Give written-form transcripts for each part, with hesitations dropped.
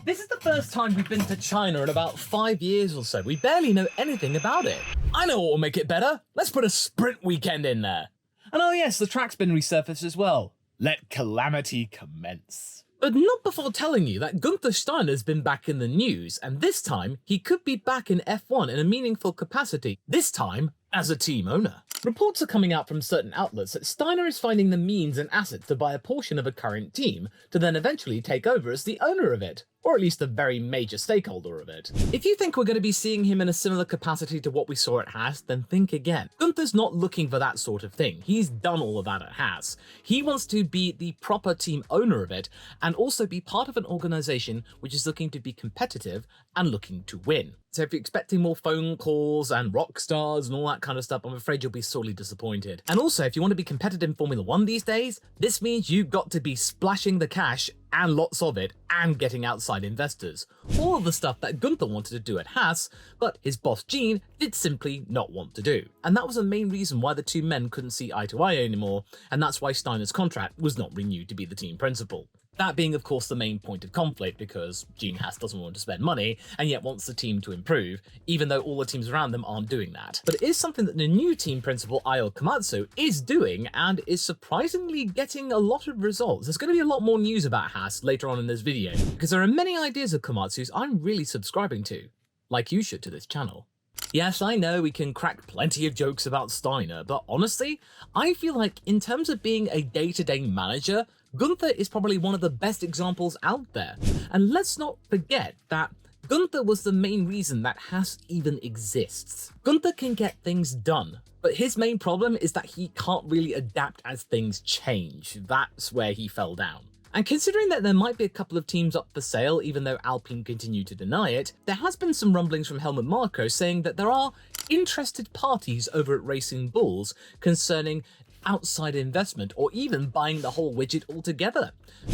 This is the first time we've been to China in about 5 years or so. We barely know anything about it. I know what will make it better. Let's put a sprint weekend in there. And oh yes, the track's been resurfaced as well. Let calamity commence. But not before telling you that Gunther Steiner's been back in the news, and this time he could be back in F1 in a meaningful capacity, this time as a team owner. Reports are coming out from certain outlets that Steiner is finding the means and assets to buy a portion of a current team to then eventually take over as the owner of it, or at least a very major stakeholder of it. If you think we're going to be seeing him in a similar capacity to what we saw at Haas, then think again. Gunther's not looking for that sort of thing. He's done all of that at Haas. He wants to be the proper team owner of it and also be part of an organization which is looking to be competitive and looking to win. So if you're expecting more phone calls and rock stars and all that kind of stuff, I'm afraid you'll be sorely disappointed. And also, if you want to be competitive in Formula 1 these days, this means you've got to be splashing the cash and lots of it and getting outside investors. All of the stuff that Gunther wanted to do at Haas, but his boss Gene did simply not want to do. And that was the main reason why the two men couldn't see eye to eye anymore, and that's why Steiner's contract was not renewed to be the team principal. That being, of course, the main point of conflict, because Gene Haas doesn't want to spend money and yet wants the team to improve, even though all the teams around them aren't doing that. But it is something that the new team principal, Ayo Komatsu, is doing and is surprisingly getting a lot of results. There's going to be a lot more news about Haas later on in this video, because there are many ideas of Komatsu's I'm really subscribing to, like you should to this channel. Yes, I know we can crack plenty of jokes about Steiner, but honestly, I feel like in terms of being a day-to-day manager, Gunther is probably one of the best examples out there. And let's not forget that Gunther was the main reason that Haas even exists. Gunther can get things done, but his main problem is that he can't really adapt as things change. That's where he fell down. And considering that there might be a couple of teams up for sale, even though Alpine continue to deny it, there has been some rumblings from Helmut Marko saying that there are interested parties over at Racing Bulls concerning outside investment or even buying the whole widget altogether.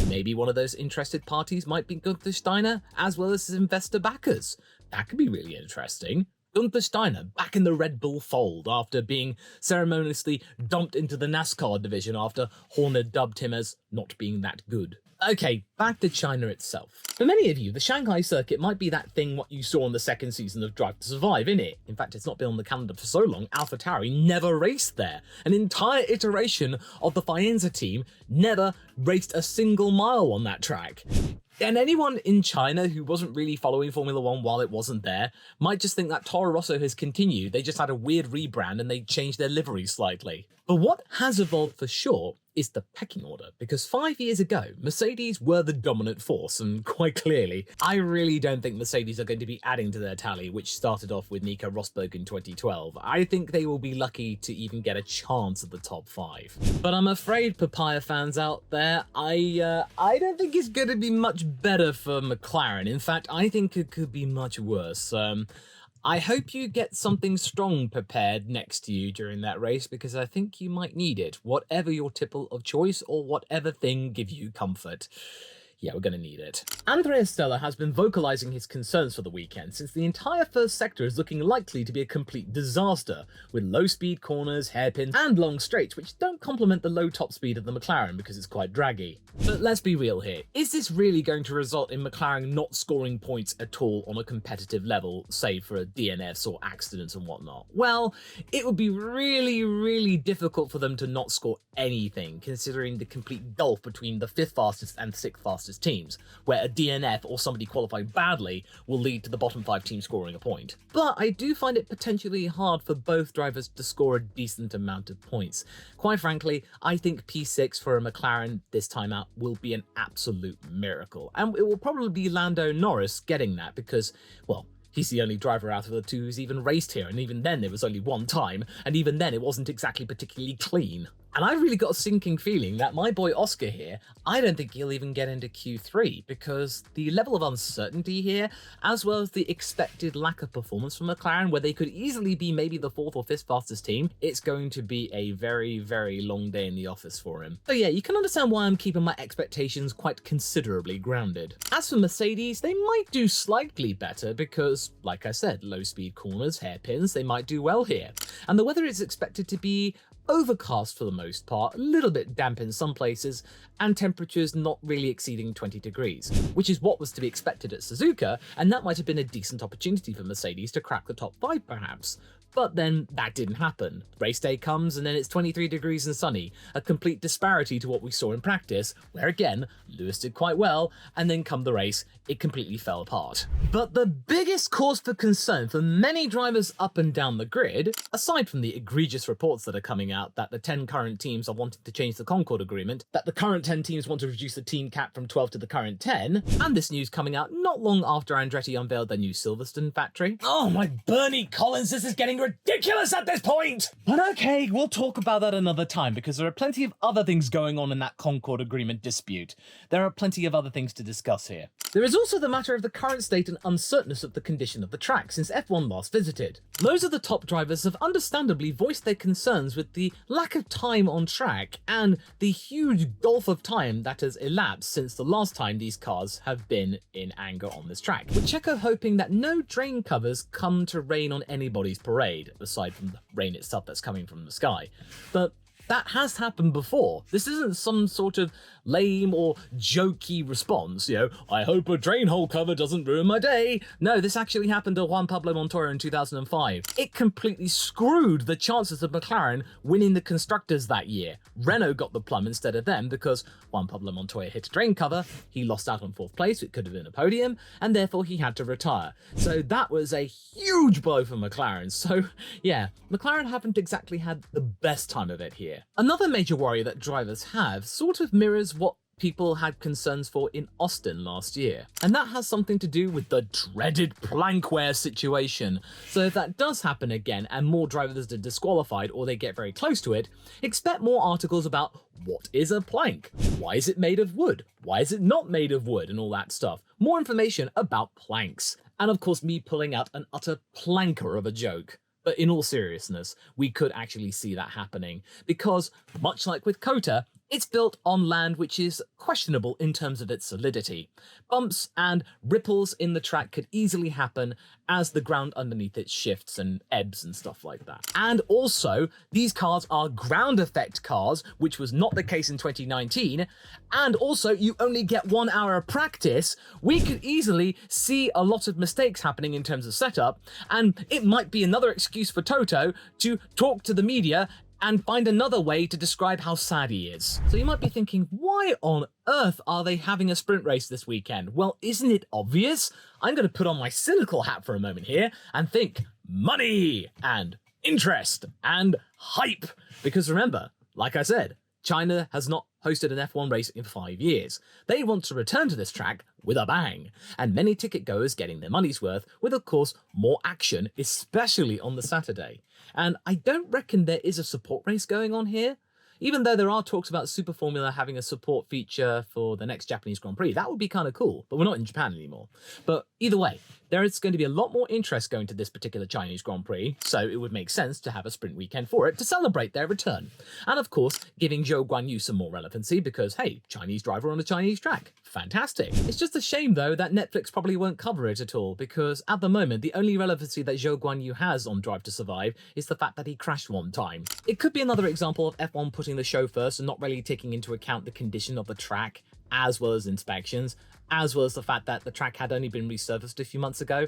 Maybe one of those interested parties might be Gunther Steiner as well as his investor backers. That could be really interesting. Gunther Steiner back in the Red Bull fold after being ceremoniously dumped into the NASCAR division after Horner dubbed him as not being that good. Okay, back to China itself. For many of you, the Shanghai circuit might be that thing what you saw in the second season of Drive to Survive, innit? In fact, it's not been on the calendar for so long, AlphaTauri never raced there. An entire iteration of the Faenza team never raced a single mile on that track. And anyone in China who wasn't really following Formula 1 while it wasn't there might just think that Toro Rosso has continued. They just had a weird rebrand and they changed their livery slightly. But what has evolved for sure is the pecking order, because 5 years ago, Mercedes were the dominant force, and quite clearly, I really don't think Mercedes are going to be adding to their tally, which started off with Nico Rosberg in 2012. I think they will be lucky to even get a chance at the top 5. But I'm afraid, Papaya fans out there, I don't think it's going to be much better for McLaren. In fact, I think it could be much worse. I hope you get something strong prepared next to you during that race, because I think you might need it, whatever your tipple of choice or whatever thing gives you comfort. Yeah, we're gonna need it. Andrea Stella has been vocalizing his concerns for the weekend, since the entire first sector is looking likely to be a complete disaster, with low-speed corners, hairpins, and long straights, which don't complement the low top speed of the McLaren because it's quite draggy. But let's be real here, is this really going to result in McLaren not scoring points at all on a competitive level, say for DNFs or accidents and whatnot? Well, it would be really difficult for them to not score anything, considering the complete gulf between the 5th fastest and 6th fastest teams, where a DNF or somebody qualifying badly will lead to the bottom 5 teams scoring a point. But I do find it potentially hard for both drivers to score a decent amount of points. Quite frankly, I think P6 for a McLaren this time out will be an absolute miracle, and it will probably be Lando Norris getting that because, well, he's the only driver out of the two who's even raced here, and even then it was only one time, and even then it wasn't exactly particularly clean. And I've really got a sinking feeling that my boy Oscar here, I don't think he'll even get into Q3, because the level of uncertainty here, as well as the expected lack of performance from McLaren, where they could easily be maybe the 4th or 5th fastest team, it's going to be a very long day in the office for him. So yeah, you can understand why I'm keeping my expectations quite considerably grounded. As for Mercedes, they might do slightly better because, like I said, low speed corners, hairpins, they might do well here. And the weather is expected to be overcast for the most part, a little bit damp in some places, and temperatures not really exceeding 20 degrees, which is what was to be expected at Suzuka, and that might have been a decent opportunity for Mercedes to crack the top 5 perhaps. But then that didn't happen. Race day comes and then it's 23 degrees and sunny, a complete disparity to what we saw in practice, where again, Lewis did quite well, and then come the race, it completely fell apart. But the biggest cause for concern for many drivers up and down the grid, aside from the egregious reports that are coming out that the 10 current teams are wanting to change the Concord Agreement, that the current 10 teams want to reduce the team cap from 12 to the current 10, and this news coming out not long after Andretti unveiled their new Silverstone factory. Oh my Bernie Collins, this is getting ridiculous at this point! But okay, we'll talk about that another time because there are plenty of other things going on in that Concord Agreement dispute. There are plenty of other things to discuss here. There is also the matter of the current state and uncertainness of the condition of the track since F1 last visited. Loads of the top drivers have understandably voiced their concerns with the lack of time on track and the huge gulf of time that has elapsed since the last time these cars have been in anger on this track, with Checo hoping that no drain covers come to rain on anybody's parade, aside from the rain itself that's coming from the sky. But that has happened before. This isn't some sort of lame or jokey response, I hope a drain hole cover doesn't ruin my day. No, this actually happened to Juan Pablo Montoya in 2005. It completely screwed the chances of McLaren winning the Constructors that year. Renault got the plum instead of them because Juan Pablo Montoya hit a drain cover, he lost out on 4th place, it could have been a podium, and therefore he had to retire. So that was a huge blow for McLaren. So yeah, McLaren haven't exactly had the best time of it here. Another major worry that drivers have sort of mirrors what people had concerns for in Austin last year. And that has something to do with the dreaded plankwear situation. So if that does happen again and more drivers are disqualified or they get very close to it, expect more articles about what is a plank? Why is it made of wood? Why is it not made of wood? And all that stuff. More information about planks. And of course me pulling out an utter planker of a joke. But in all seriousness, we could actually see that happening because, much like with COTA, it's built on land which is questionable in terms of its solidity. Bumps and ripples in the track could easily happen as the ground underneath it shifts and ebbs and stuff like that. And also, these cars are ground effect cars, which was not the case in 2019, and also you only get 1 hour of practice. We could easily see a lot of mistakes happening in terms of setup, and it might be another excuse for Toto to talk to the media and find another way to describe how sad he is. So you might be thinking, why on earth are they having a sprint race this weekend? Well, isn't it obvious? I'm going to put on my cynical hat for a moment here and think money and interest and hype. Because remember, like I said, China has not hosted an F1 race in 5 years. They want to return to this track with a bang, and many ticket goers getting their money's worth with, of course, more action, especially on the Saturday. And I don't reckon there is a support race going on here. Even though there are talks about Super Formula having a support feature for the next Japanese Grand Prix, that would be kind of cool, but we're not in Japan anymore. But either way, there is going to be a lot more interest going to this particular Chinese Grand Prix, so it would make sense to have a sprint weekend for it to celebrate their return. And of course, giving Zhou Guanyu some more relevancy because, hey, Chinese driver on a Chinese track. Fantastic. It's just a shame, though, that Netflix probably won't cover it at all, because at the moment, the only relevancy that Zhou Guanyu has on Drive to Survive is the fact that he crashed one time. It could be another example of F1 putting the show first and not really taking into account the condition of the track, as well as inspections, as well as the fact that the track had only been resurfaced a few months ago,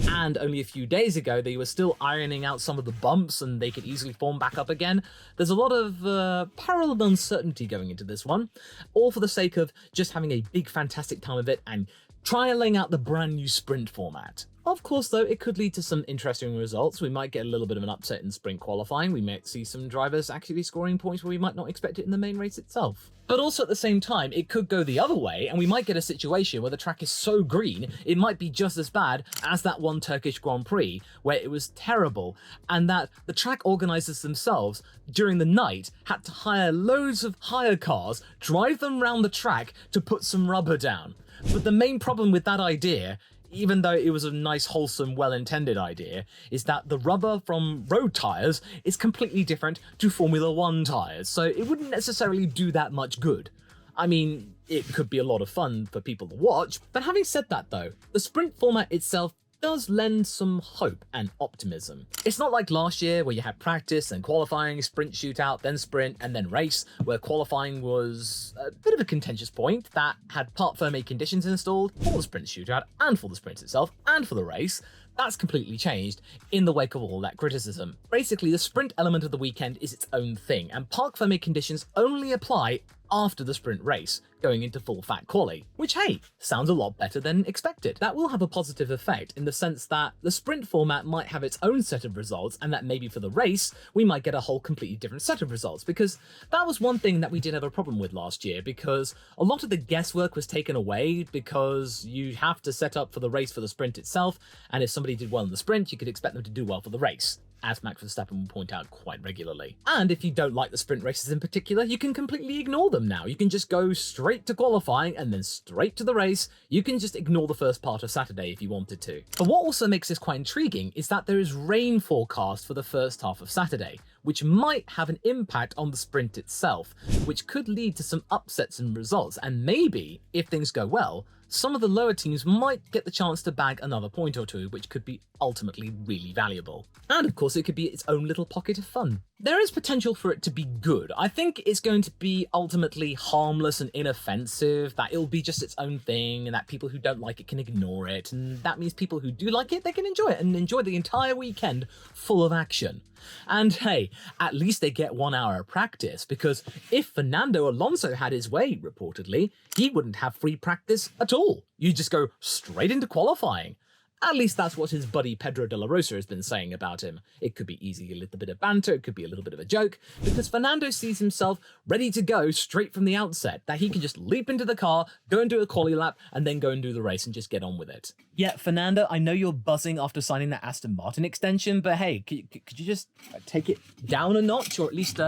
and only a few days ago they were still ironing out some of the bumps and they could easily form back up again. There's a lot of parallel uncertainty going into this one, all for the sake of just having a big fantastic time of it and trialing out the brand new sprint format. Of course, though, it could lead to some interesting results. We might get a little bit of an upset in sprint qualifying. We might see some drivers actually scoring points where we might not expect it in the main race itself. But also at the same time, it could go the other way, and we might get a situation where the track is so green, it might be just as bad as that one Turkish Grand Prix, where it was terrible, and that the track organisers themselves, during the night, had to hire loads of hire cars, drive them around the track to put some rubber down. But the main problem with that idea, even though it was a nice, wholesome, well-intended idea, is that the rubber from road tyres is completely different to Formula 1 tyres, so it wouldn't necessarily do that much good. I mean, it could be a lot of fun for people to watch, but having said that though, the sprint format itself does lend some hope and optimism. It's not like last year where you had practice and qualifying, sprint shootout, then sprint, and then race, where qualifying was a bit of a contentious point that had part firm conditions installed for the sprint shootout and for the sprint itself and for the race. That's completely changed in the wake of all that criticism. Basically, the sprint element of the weekend is its own thing, and parc fermé conditions only apply after the sprint race, going into full fat quali, which hey, sounds a lot better than expected. That will have a positive effect in the sense that the sprint format might have its own set of results, and that maybe for the race, we might get a whole completely different set of results, because that was one thing that we did have a problem with last year, because a lot of the guesswork was taken away because you have to set up for the race for the sprint itself, and if somebody did well in the sprint, you could expect them to do well for the race, as Max Verstappen will point out quite regularly. And if you don't like the sprint races in particular, you can completely ignore them now. You can just go straight to qualifying and then straight to the race. You can just ignore the first part of Saturday if you wanted to. But what also makes this quite intriguing is that there is rain forecast for the first half of Saturday, which might have an impact on the sprint itself, which could lead to some upsets in results, and maybe, if things go well, some of the lower teams might get the chance to bag another point or two, which could be ultimately really valuable. And of course, it could be its own little pocket of fun. There is potential for it to be good. I think it's going to be ultimately harmless and inoffensive, that it'll be just its own thing, and that people who don't like it can ignore it, and that means people who do like it, they can enjoy it, and enjoy the entire weekend full of action. And hey, at least they get 1 hour of practice, because if Fernando Alonso had his way, reportedly, he wouldn't have free practice at all. You just go straight into qualifying. At least that's what his buddy Pedro de la Rosa has been saying about him. It could be easy, a little bit of banter, it could be a little bit of a joke, because Fernando sees himself ready to go straight from the outset, that he can just leap into the car, go and do a quali lap, and then go and do the race and just get on with it. Yeah, Fernando, I know you're buzzing after signing that Aston Martin extension, but hey, could you just take it down a notch, or at least,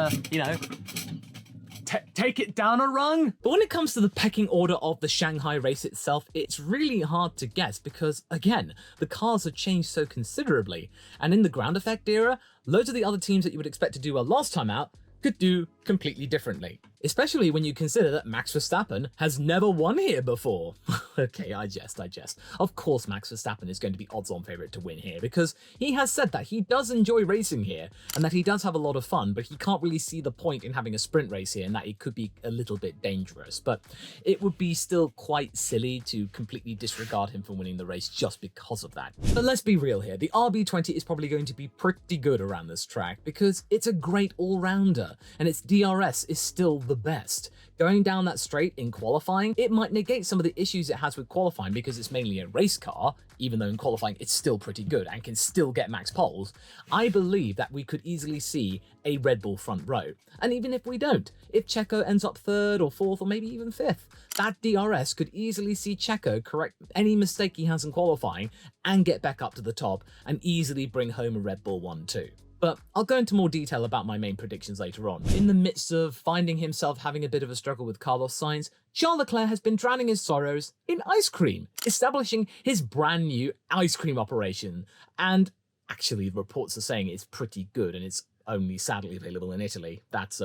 take it down a rung? But when it comes to the pecking order of the Shanghai race itself, it's really hard to guess because, again, the cars have changed so considerably. And in the ground effect era, loads of the other teams that you would expect to do well last time out could do completely differently. Especially when you consider that Max Verstappen has never won here before. Okay, I jest. Of course Max Verstappen is going to be odds-on favourite to win here, because he has said that he does enjoy racing here, and that he does have a lot of fun, but he can't really see the point in having a sprint race here, and that it could be a little bit dangerous. But it would be still quite silly to completely disregard him for winning the race just because of that. But let's be real here, the RB20 is probably going to be pretty good around this track, because it's a great all-rounder, and its DRS is still the best. Going down that straight in qualifying, it might negate some of the issues it has with qualifying because it's mainly a race car, even though in qualifying it's still pretty good and can still get max poles. I believe that we could easily see a Red Bull front row. And even if we don't, if Checo ends up 3rd or 4th or maybe even 5th, that DRS could easily see Checo correct any mistake he has in qualifying and get back up to the top and easily bring home a Red Bull 1-2. But I'll go into more detail about my main predictions later on. In the midst of finding himself having a bit of a struggle with Carlos Sainz, Charles Leclerc has been drowning his sorrows in ice cream, establishing his brand new ice cream operation. And actually, the reports are saying it's pretty good and it's only sadly available in Italy. That's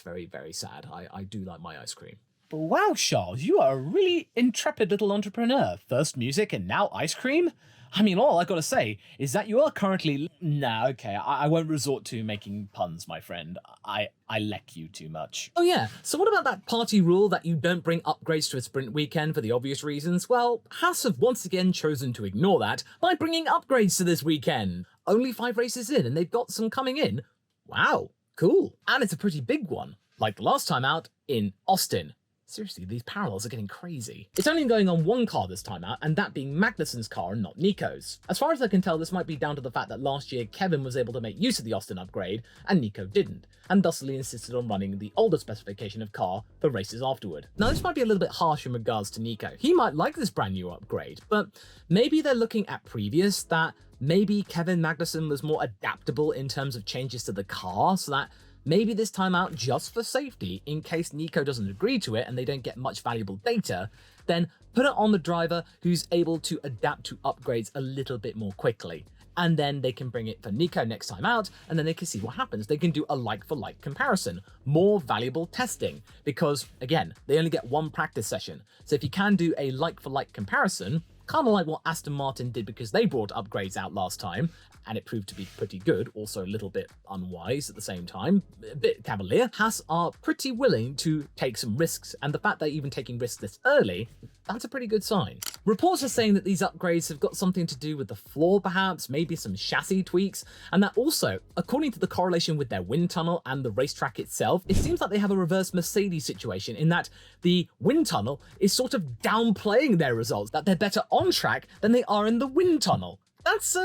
very, very sad. I do like my ice cream. Wow, Charles, you are a really intrepid little entrepreneur. First music and now ice cream? I mean, all I gotta say is that you are currently... Nah, okay, I won't resort to making puns, my friend. I leck you too much. Oh yeah, so what about that party rule that you don't bring upgrades to a sprint weekend for the obvious reasons? Well, Haas have once again chosen to ignore that by bringing upgrades to this weekend. Only 5 races in, and they've got some coming in. Wow, cool. And it's a pretty big one, like the last time out in Austin. Seriously, these parallels are getting crazy. It's only going on one car this time out, and that being Magnussen's car and not Nico's. As far as I can tell, this might be down to the fact that last year Kevin was able to make use of the Austin upgrade, and Nico didn't, and thusly insisted on running the older specification of car for races afterward. Now, this might be a little bit harsh in regards to Nico. He might like this brand new upgrade, but maybe they're looking at previous, that maybe Kevin Magnussen was more adaptable in terms of changes to the car, so that maybe this time out, just for safety, in case Nico doesn't agree to it and they don't get much valuable data, then put it on the driver who's able to adapt to upgrades a little bit more quickly. And then they can bring it for Nico next time out, and then they can see what happens. They can do a like-for-like comparison, more valuable testing, because, again, they only get one practice session. So if you can do a like-for-like comparison, kind of like what Aston Martin did because they brought upgrades out last time, and it proved to be pretty good, also a little bit unwise at the same time, a bit cavalier. Haas are pretty willing to take some risks, and the fact they're even taking risks this early, that's a pretty good sign. Reports are saying that these upgrades have got something to do with the floor perhaps, maybe some chassis tweaks, and that also, according to the correlation with their wind tunnel and the racetrack itself, it seems like they have a reverse Mercedes situation in that the wind tunnel is sort of downplaying their results, that they're better on track than they are in the wind tunnel. That's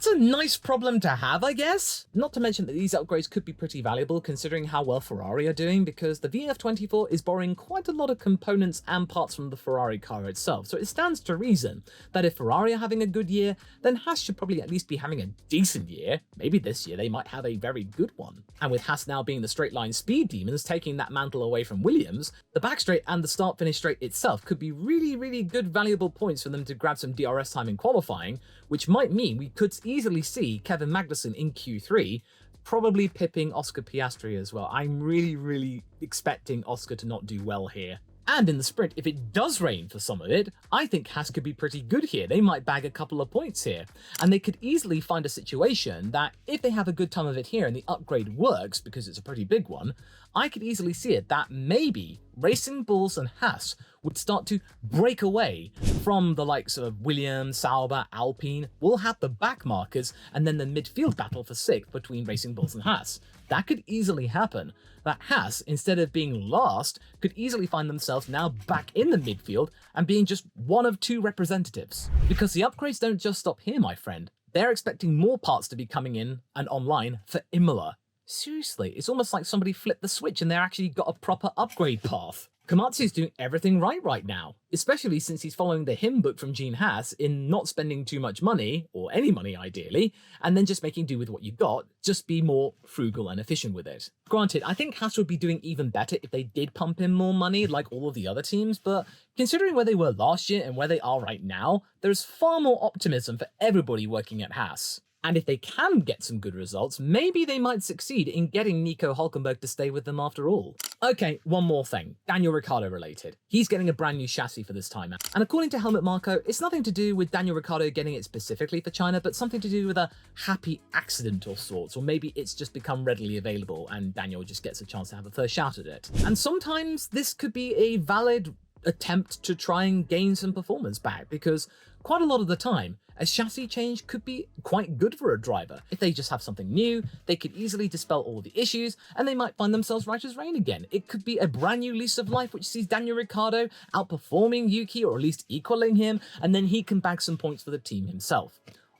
a nice problem to have, I guess. Not to mention that these upgrades could be pretty valuable considering how well Ferrari are doing, because the VF24 is borrowing quite a lot of components and parts from the Ferrari car itself. So it stands to reason that if Ferrari are having a good year, then Haas should probably at least be having a decent year. Maybe this year they might have a very good one. And with Haas now being the straight line speed demons, taking that mantle away from Williams, the back straight and the start finish straight itself could be really, really good valuable points for them to grab some DRS time in qualifying, which might mean we could easily see Kevin Magnussen in Q3, probably pipping Oscar Piastri as well. I'm really expecting Oscar to not do well here. And in the sprint, if it does rain for some of it, I think Haas could be pretty good here. They might bag a couple of points here. And they could easily find a situation that if they have a good time of it here and the upgrade works, because it's a pretty big one, I could easily see it that maybe Racing Bulls and Haas would start to break away from the likes of Williams, Sauber, Alpine. We'll have the back markers and then the midfield battle for sixth between Racing Bulls and Haas. That could easily happen. That Haas, instead of being last, could easily find themselves now back in the midfield and being just one of two representatives. Because the upgrades don't just stop here, my friend. They're expecting more parts to be coming in and online for Imola. Seriously, it's almost like somebody flipped the switch and they're actually got a proper upgrade path. Komatsu's doing everything right now, especially since he's following the hymn book from Gene Haas in not spending too much money, or any money ideally, and then just making do with what you got, just be more frugal and efficient with it. Granted, I think Haas would be doing even better if they did pump in more money like all of the other teams, but considering where they were last year and where they are right now, there's far more optimism for everybody working at Haas. And if they can get some good results, maybe they might succeed in getting Nico Hülkenberg to stay with them after all. Okay, one more thing, Daniel Ricciardo related. He's getting a brand new chassis for this time, and according to Helmut Marko, it's nothing to do with Daniel Ricciardo getting it specifically for China, but something to do with a happy accident of sorts, or maybe it's just become readily available and Daniel just gets a chance to have a first shout at it. And sometimes this could be a valid attempt to try and gain some performance back, because quite a lot of the time, a chassis change could be quite good for a driver. If they just have something new, they could easily dispel all the issues, and they might find themselves right as rain again. It could be a brand new lease of life, which sees Daniel Ricciardo outperforming Yuki, or at least equaling him, and then he can bag some points for the team himself.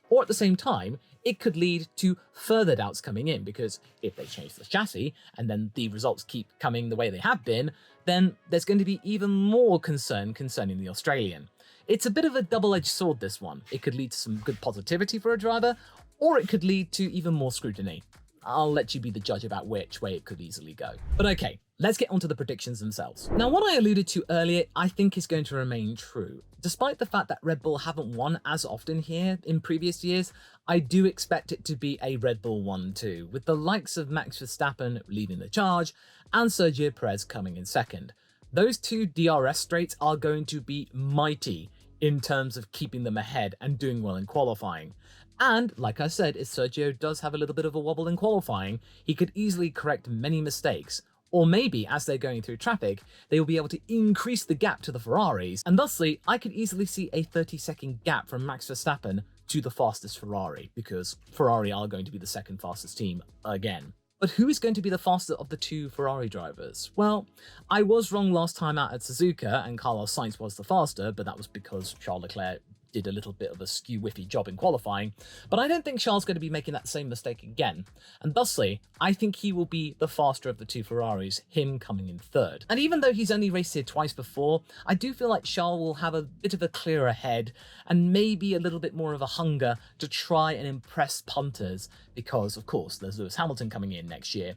Or at the same time, it could lead to further doubts coming in, because if they change the chassis, and then the results keep coming the way they have been, then there's going to be even more concern concerning the Australian. It's a bit of a double-edged sword, this one. It could lead to some good positivity for a driver, or it could lead to even more scrutiny. I'll let you be the judge about which way it could easily go. But okay, let's get onto the predictions themselves. Now, what I alluded to earlier, I think is going to remain true. Despite the fact that Red Bull haven't won as often here in previous years, I do expect it to be a Red Bull 1-2, with the likes of Max Verstappen leading the charge and Sergio Perez coming in second. Those two DRS straights are going to be mighty in terms of keeping them ahead and doing well in qualifying. And, like I said, if Sergio does have a little bit of a wobble in qualifying, he could easily correct many mistakes. Or maybe, as they're going through traffic, they will be able to increase the gap to the Ferraris, and thusly, I could easily see a 30-second gap from Max Verstappen to the fastest Ferrari, because Ferrari are going to be the second fastest team again. But who is going to be the faster of the two Ferrari drivers? Well, I was wrong last time out at Suzuka, and Carlos Sainz was the faster, but that was because Charles Leclerc did a little bit of a skew-whiffy job in qualifying, but I don't think Charles is going to be making that same mistake again, and thusly, I think he will be the faster of the two Ferraris, him coming in third. And even though he's only raced here twice before, I do feel like Charles will have a bit of a clearer head, and maybe a little bit more of a hunger to try and impress punters, because, of course, there's Lewis Hamilton coming in next year,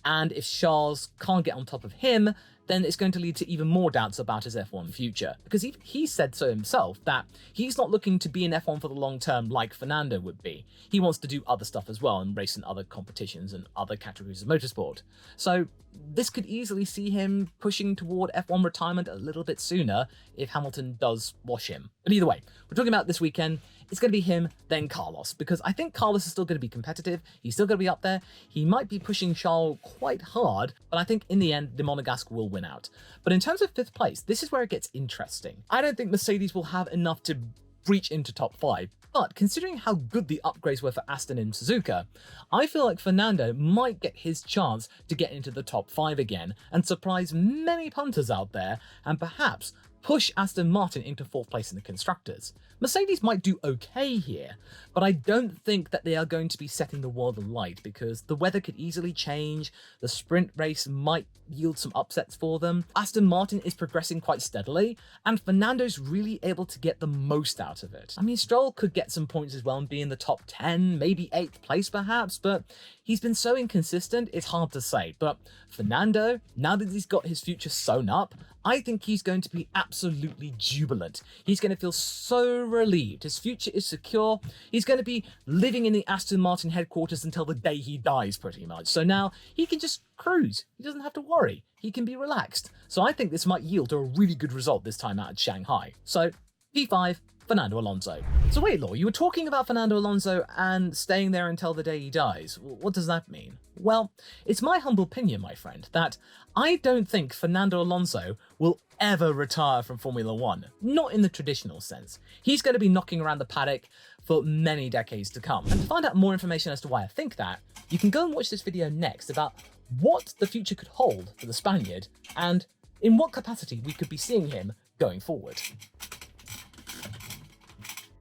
and if Charles can't get on top of him, then it's going to lead to even more doubts about his F1 future. Because he said so himself that he's not looking to be in F1 for the long term like Fernando would be. He wants to do other stuff as well and race in other competitions and other categories of motorsport. So this could easily see him pushing toward F1 retirement a little bit sooner if Hamilton does wash him. But either way, we're talking about this weekend. It's going to be him, then Carlos, because I think Carlos is still going to be competitive. He's still going to be up there. He might be pushing Charles quite hard, but I think in the end, the Monegasque will win out. But in terms of 5th place, this is where it gets interesting. I don't think Mercedes will have enough to breach into top 5, but considering how good the upgrades were for Aston and Suzuka, I feel like Fernando might get his chance to get into the top 5 again and surprise many punters out there and perhaps push Aston Martin into 4th place in the Constructors. Mercedes might do okay here, but I don't think that they are going to be setting the world alight because the weather could easily change, the sprint race might yield some upsets for them. Aston Martin is progressing quite steadily, and Fernando's really able to get the most out of it. I mean, Stroll could get some points as well and be in the top 10, maybe 8th place perhaps, but he's been so inconsistent, it's hard to say. But Fernando, now that he's got his future sewn up, I think he's going to be absolutely jubilant. He's going to feel so relieved. His future is secure. He's going to be living in the Aston Martin headquarters until the day he dies, pretty much. So now he can just cruise. He doesn't have to worry. He can be relaxed. So I think this might yield to a really good result this time out at Shanghai. So P5, Fernando Alonso. So wait, Law, you were talking about Fernando Alonso and staying there until the day he dies. What does that mean? Well, it's my humble opinion, my friend, that I don't think Fernando Alonso will ever retire from Formula One. Not in the traditional sense. He's going to be knocking around the paddock for many decades to come. And to find out more information as to why I think that, you can go and watch this video next about what the future could hold for the Spaniard and in what capacity we could be seeing him going forward.